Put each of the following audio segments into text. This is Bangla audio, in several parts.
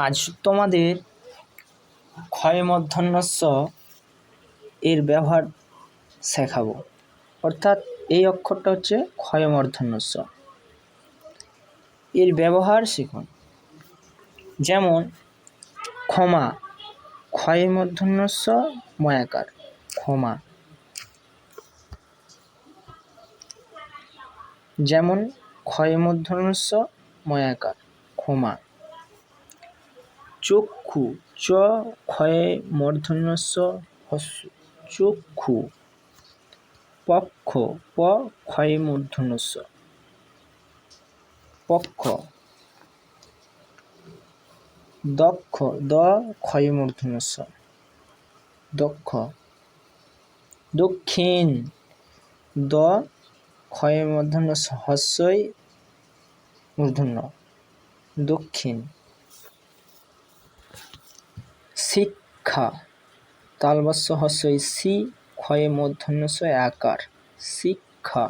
আজ তোমাদের ক্ষয় মূর্ধন্য ষ এর ব্যবহার শেখাবো। অর্থাৎ এই অক্ষরটা হচ্ছে ক্ষয় মূর্ধন্য ষ, এর ব্যবহার শিখুন। যেমন ক্ষমা, ক্ষয় মূর্ধন্য ষ ময়াকার, ক্ষমা। যেমন ক্ষয় মূর্ধন্য ষ ময়াকার, ক্ষমা। চক্ষু, চ ক্ষয়ে মূর্ধন্য ষ হস্য, চক্ষু। পক্ষ, প ক্ষয়ে মূর্ধন্য ষ, পক্ষ। দক্ষ, দ ক্ষয়ে মূর্ধন্য ষ, দক্ষ। দক্ষিণ, দ ক্ষয়ে মূর্ধন্য ষ হস্যই মূর্ধন্য, দক্ষিণ। শিক্ষা, তালবস্য হস্যই সি ক্ষয়ে মূর্ধন্য ষ আকার, শিক্ষা।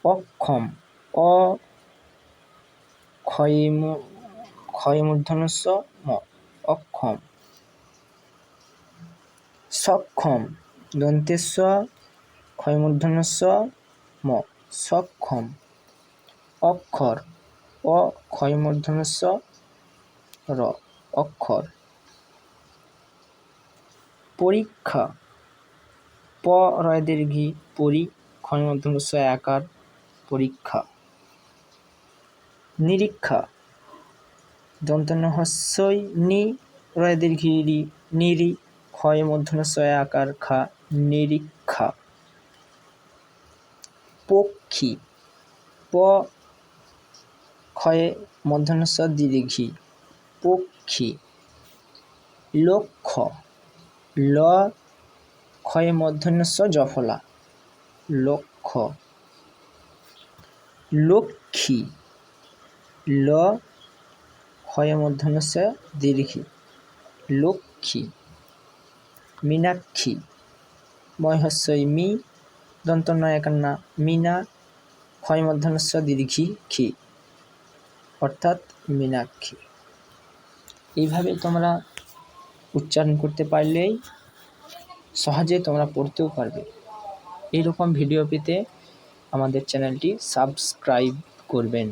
অক্ষম, অ ক্ষয়ে মূর্ধন্য ষ ম, অক্ষম। সক্ষম, দন্তেস্ব ক্ষয় মূর্ধন্য ষ ম, সক্ষম। অক্ষর, অ ক্ষয় মূর্ধন্য ষ র, অক্ষর। পরীক্ষা, প রয় দীর্ঘি পরি ক্ষয় মূর্ধন্য ষ আকার, পরীক্ষা। নিরীক্ষা, দন্তন্য হস্যই নি রয় দীর্ঘি রি, নিরি ক্ষয় মূর্ধন্য ষ আকার খা, নিরীক্ষা। পক্ষী, প ক্ষয়ে মূর্ধন্য ষ দীর্ঘি, পক্ষী। লক্ষ্য, ল ক্ষয়ে মূর্ধন্য ষ জফলা, লক্ষ্য। লক্ষ্মী, ল ক্ষয়ে মূর্ধন্য ষ দীর্ঘি, লক্ষ্মী। মীনাক্ষী, ময় হস্যই মি দন্তন্য একার না, মীনা ক্ষয় মূর্ধন্য ষ দীর্ঘি খি, অর্থাৎ মীনাক্ষী। এইভাবে তোমরা উচ্চারণ করতে পারলেই সহজে তোমরা পড়তেও পারবে। এইরকম ভিডিও পেতে আমাদের চ্যানেলটি সাবস্ক্রাইব করবেন।